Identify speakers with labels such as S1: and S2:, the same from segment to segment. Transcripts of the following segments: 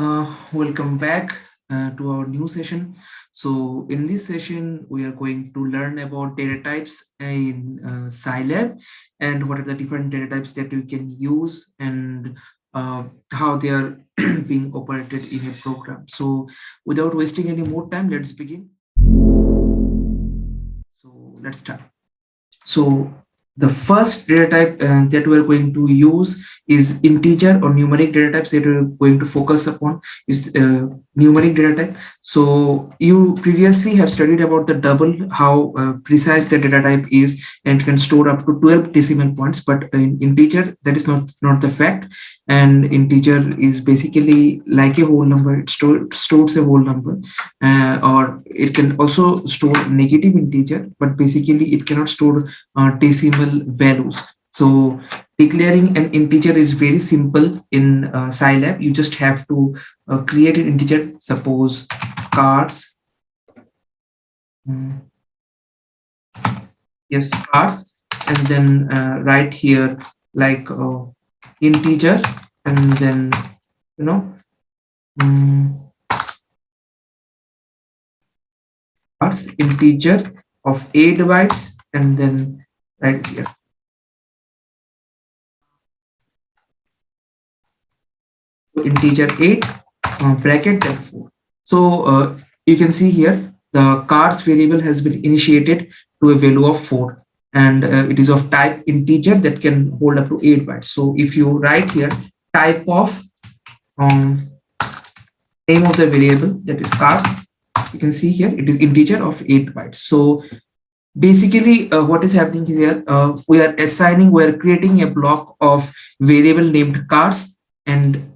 S1: Welcome back to our new session. So in this session, we are going to learn about data types in Scilab and what are the different data types that you can use and how they are being operated in a program. So without wasting any more time, let's begin. So let's start. So the first data type that we're going to use is integer or numeric data types that we're going to focus upon is numeric data type. So you previously have studied about the double, how precise the data type is and can store up to 12 decimal points. But in integer, that is not the fact. And integer is basically like a whole number. It stores a whole number, or it can also store negative integer, but basically it cannot store decimal values. So declaring an integer is very simple in Scilab. You just have to create an integer, suppose cars. mm, yes, cars, and then write here like integer, and then you know mm, cars integer of 8 bytes, and then right here integer 8 bracket then 4. So you can see here the cars variable has been initiated to a value of 4, and it is of type integer that can hold up to 8 bytes. So if you write here type of um, name of the variable, that is cars, you can see here it is integer of 8 bytes. So basically what is happening here, we're creating a block of variable named cars and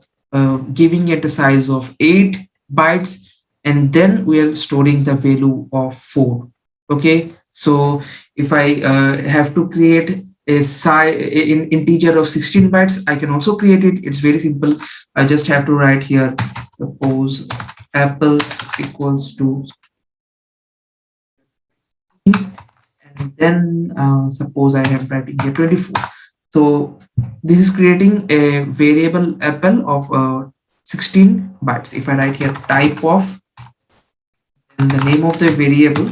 S1: giving it a size of 8 bytes, and then we are storing the value of 4. Okay, so if I have to create a size in integer of 16 bytes, I can also create it. It's very simple. I just have to write here, suppose apples equals to, and then suppose I am writing here 24. So this is creating a variable apple of 16 bytes. If I write here type of and the name of the variable,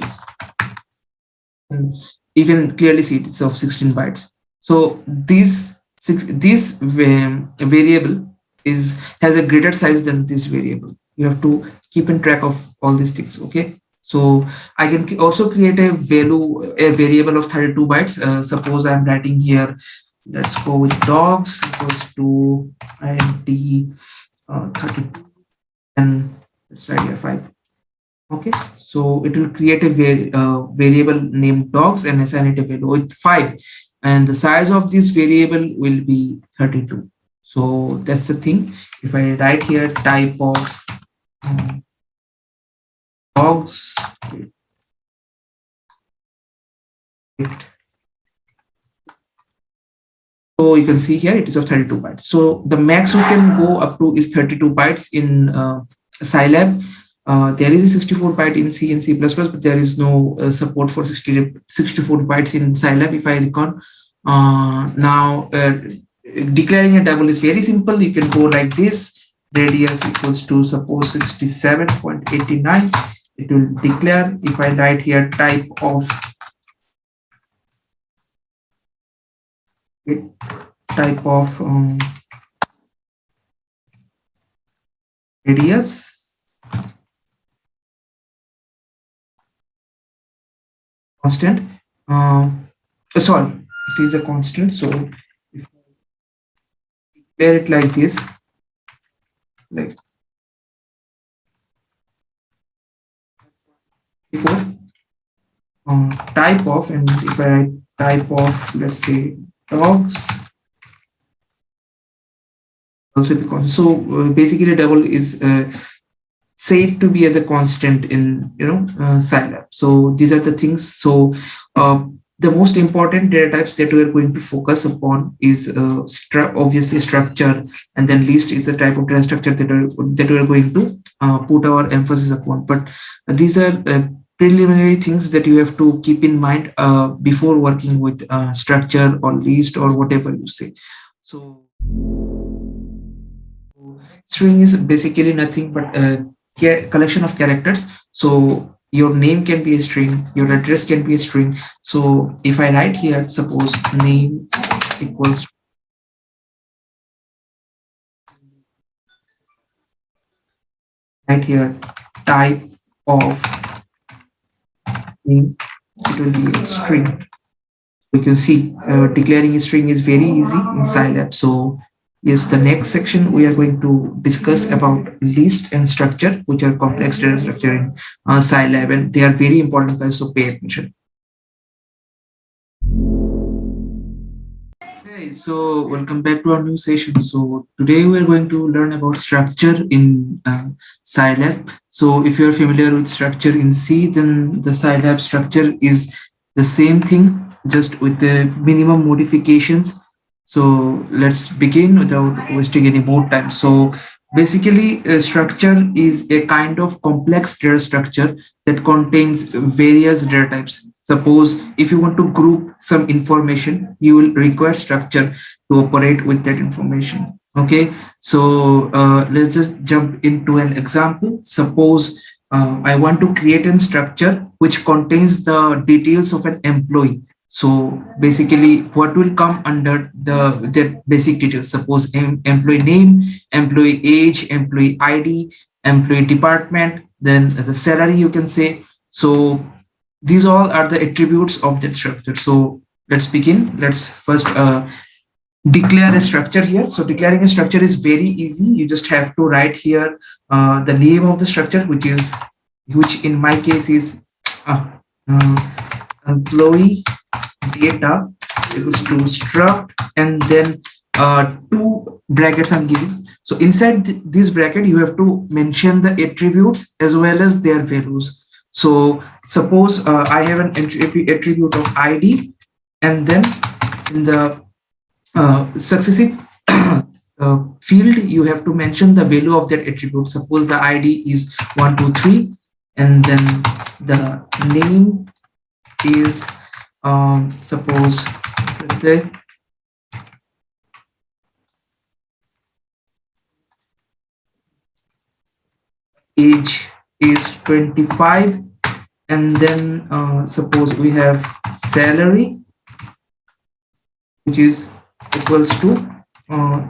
S1: and you can clearly see it's of 16 bytes. So this variable has a greater size than this variable. You have to keep in track of all these things. Okay, so I can also create a variable of 32 bytes. Suppose I'm writing here, let's go with dogs equals to int 32, and let's write here 5. Okay, so it will create a variable named dogs and assign it a value with 5, and the size of this variable will be 32. So that's the thing. If I write here type of dogs, so you can see here it is of 32 bytes. So the max we can go up to is 32 bytes in Scilab. There is a 64 byte in C and C++, but there is no support for 64 bytes in Scilab, if I recall. Now, declaring a double is very simple. You can go like this. Radius equals to, suppose, 67.89. It will declare. If I write here type of radius constant. Sorry, it is a constant. So if I declare it like this, like before, type of, and if I write type of, let's say dogs, also be constant. So basically double is said to be as a constant in Scilab. So these are the things. So the most important data types that we are going to focus upon is obviously structure, and then list is the type of data structure that we are going to put our emphasis upon. But these are preliminary things that you have to keep in mind before working with structure or list or whatever you say. So string is basically nothing but a collection of characters. So your name can be a string, your address can be a string. So if I write here, suppose name equals right here type of name, it will be a string. You can see declaring a string is very easy in Scilab. So yes, the next section we are going to discuss about list and structure, which are complex data structure in Scilab, and they are very important guys, so pay attention. Okay, so welcome back to our new session. So today we are going to learn about structure in Scilab. So if you're familiar with structure in C, then the Scilab structure is the same thing, just with the minimum modifications. So let's begin without wasting any more time. So basically, a structure is a kind of complex data structure that contains various data types. Suppose if you want to group some information, you will require structure to operate with that information. Okay, so let's just jump into an example. Suppose I want to create a structure which contains the details of an employee. So basically, what will come under the basic details? Suppose employee name, employee age, employee ID, employee department, then the salary you can say. So these all are the attributes of that structure. So let's begin. Let's first declare a structure here. So declaring a structure is very easy. You just have to write here the name of the structure, which in my case is uh, employee data equals to struct, and then two brackets I'm giving. So inside this bracket, you have to mention the attributes as well as their values. So suppose I have an attribute of ID, and then in the successive field, you have to mention the value of that attribute. Suppose the ID is 123, and then the name is suppose the age is 25, and then suppose we have salary, which is equals to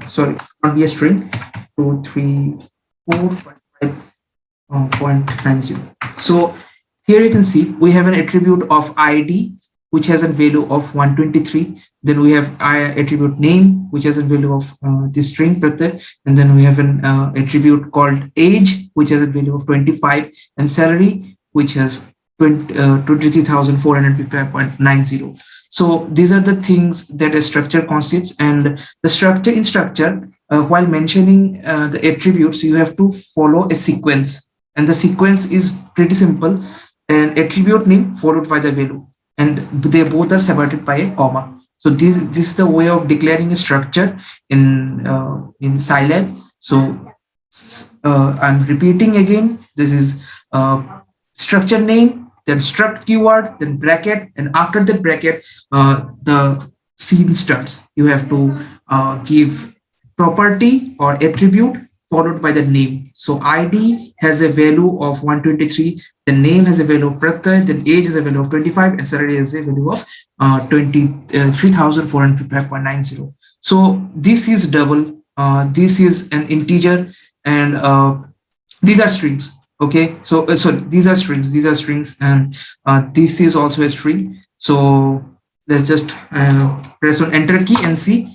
S1: sorry, not be a string, 234.5.90. So here you can see we have an attribute of ID which has a value of 123. Then we have attribute name which has a value of this string pratyay, and then we have an attribute called age which has a value of 25, and salary which has 23,455.90. So these are the things that a structure consists, and the structure in structure, while mentioning the attributes, you have to follow a sequence, and the sequence is pretty simple: an attribute name followed by the value, and they both are separated by a comma. So this is the way of declaring a structure in Scilab. So I'm repeating again. This is structure name, then struct keyword, then bracket, and after the bracket, the scene starts. You have to give property or attribute followed by the name. So ID has a value of 123, the name has a value of pratyay, then age has a value of 25, and salary has a value of 23,455.90. So this is double, this is an integer, and these are strings. Okay, so sorry, these are strings, and this is also a string. So let's just press on enter key and see.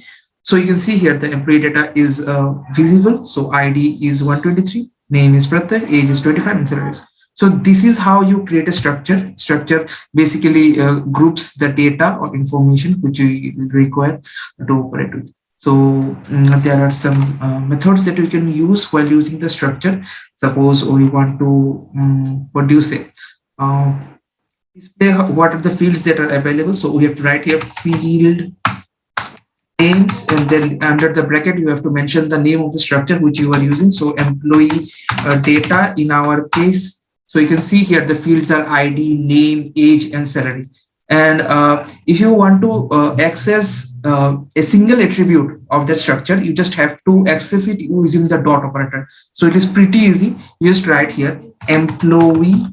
S1: So you can see here the employee data is visible. So ID is 123, name is pratyay, age is 25, and salary is. So this is how you create a structure. Structure basically groups the data or information which you require to operate with. So there are some methods that you can use while using the structure. Suppose we want to, what do you say? Display what are the fields that are available. So we have to write here field names, and then under the bracket you have to mention the name of the structure which you are using. So employee data in our case. So you can see here the fields are ID, name, age, and salary. And if you want to access a single attribute of that structure, you just have to access it using the dot operator. So it is pretty easy. You just write here employee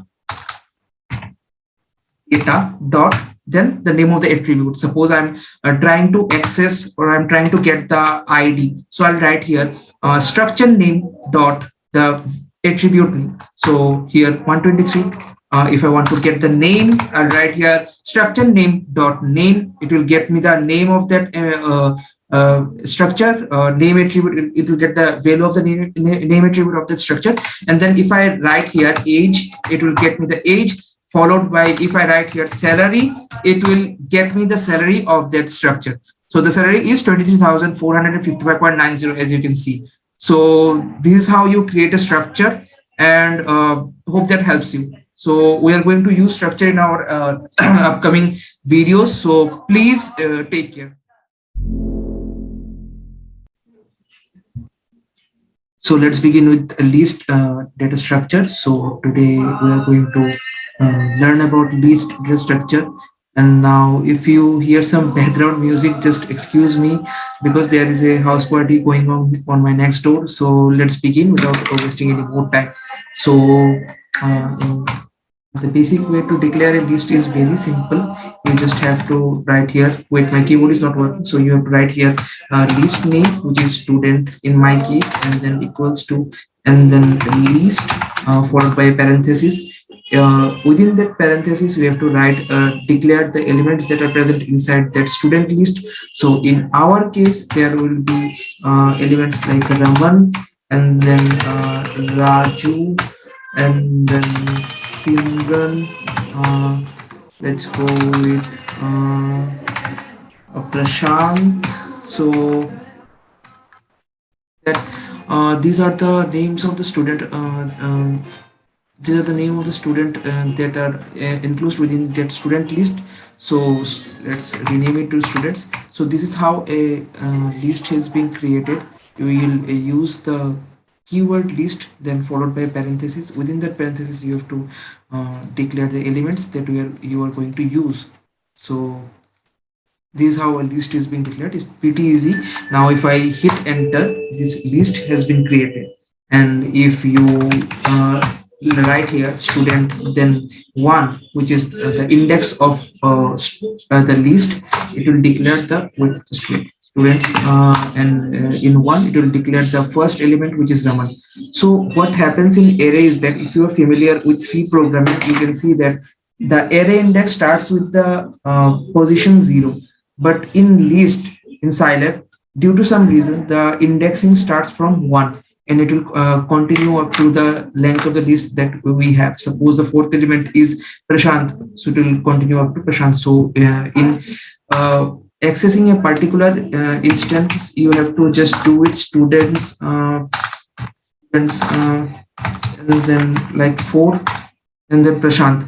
S1: data dot, then the name of the attribute. Suppose I'm trying to access, or I'm trying to get the ID, so I'll write here structure name dot the attribute name. So here 123. If I want to get the name, I'll write here structure name dot name. It will get me the name of that structure, name attribute. It will get the value of the name attribute of that structure. And then if I write here age, it will get me the age, followed by, if I write here salary, it will get me the salary of that structure. So the salary is 23,455.90, as you can see. So this is how you create a structure, and hope that helps you. So we are going to use structure in our upcoming videos. So please take care. So let's begin with a list data structure. So today we are going to learn about list data structure. And now if you hear some background music, just excuse me, because there is a house party going on my next door. So let's begin without wasting any more time. So in the basic way to declare a list is very simple. You just have to write here. Wait, my keyboard is not working. So you have to write here list name, which is student in my case, and then equals to, and then list followed by parenthesis. Within that parenthesis, we have to write declare the elements that are present inside that student list. So in our case, there will be elements like Raman, and then Raju, and then Simran. Let's go with Prashant. So that these are the names of the student. These are the name of the student that are included within that student list. So let's rename it to students. So this is how a list has been created. You will use the keyword list, then followed by parenthesis. Within that parenthesis, you have to declare the elements that you are going to use. So this is how a list is being declared. It's pretty easy. Now if I hit enter, this list has been created. And if you write here student, then one, which is the index of the list, it will declare the with the students, and in one it will declare the first element, which is Raman. So what happens in array is that, if you are familiar with C programming, you can see that the array index starts with the position 0, but in list, in Scilab, due to some reason, the indexing starts from 1, and it will continue up to the length of the list that we have. Suppose the fourth element is Prashant, so it will continue up to Prashant. So in accessing a particular instance, you have to just do it students, and then like 4, and then Prashant.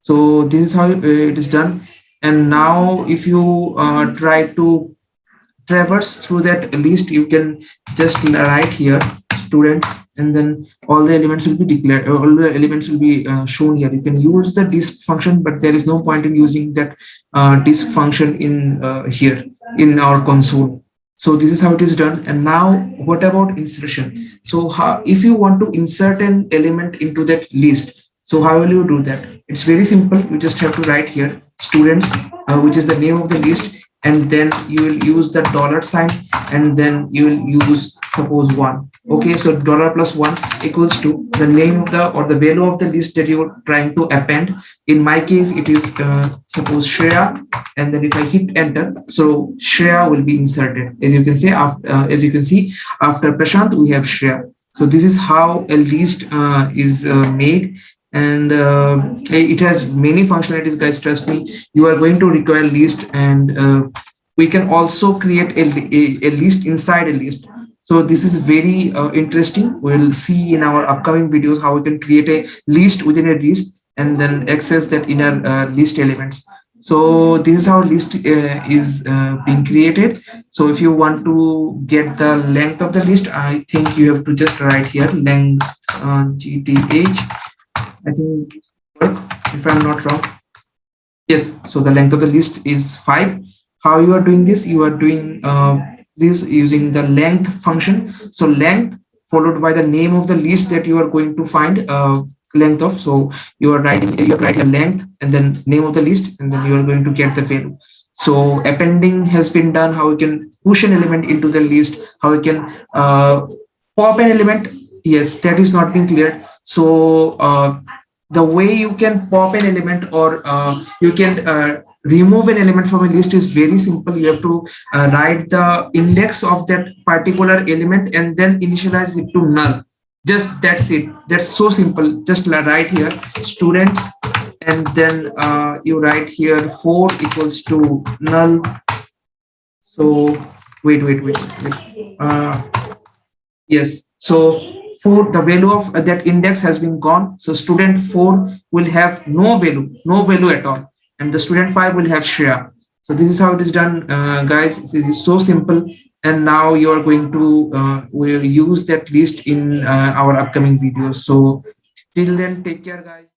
S1: So this is how it is done. And now if you try to traverse through that list, you can just write here student, and then all the elements will be declared, all the elements will be shown here. You can use the disk function, but there is no point in using that disk function in here in our console. So this is how it is done. And now what about insertion? So if you want to insert an element into that list, so how will you do that? It's very simple. You just have to write here students, which is the name of the list, and then you will use the $sign, and then you will use suppose 1. Okay, so $+1 equals to the name of the, or the value of the list that you're trying to append. In my case, it is suppose Shreya, and then if I hit enter, so Shreya will be inserted. As you can see, after Prashant we have Shreya. So this is how a list is made. And it has many functionalities, guys, trust me. You are going to require list, and we can also create a list inside a list. So this is very interesting. We'll see in our upcoming videos how we can create a list within a list, and then access that inner list elements. So this is how list is being created. So if you want to get the length of the list, I think you have to just write here length gth. I think work, if I'm not wrong. Yes, so the length of the list is 5. How you are doing this? You are doing this using the length function. So length followed by the name of the list that you are going to find length of. So you are writing a length and then name of the list, and then you are going to get the value. So appending has been done. How you can push an element into the list, how you can pop an element. Yes, that is not being cleared. So the way you can pop an element, or you can remove an element from a list, is very simple. You have to write the index of that particular element and then initialize it to null. Just that's it. That's so simple. Just write here students, and then you write here 4 equals to null. So wait. Yes. So for the value of that index has been gone. So student 4 will have no value at all. And the student 5 will have Shreya. So this is how it is done, guys. This is so simple. And now you are going to will use that list in our upcoming videos. So till then, take care, guys.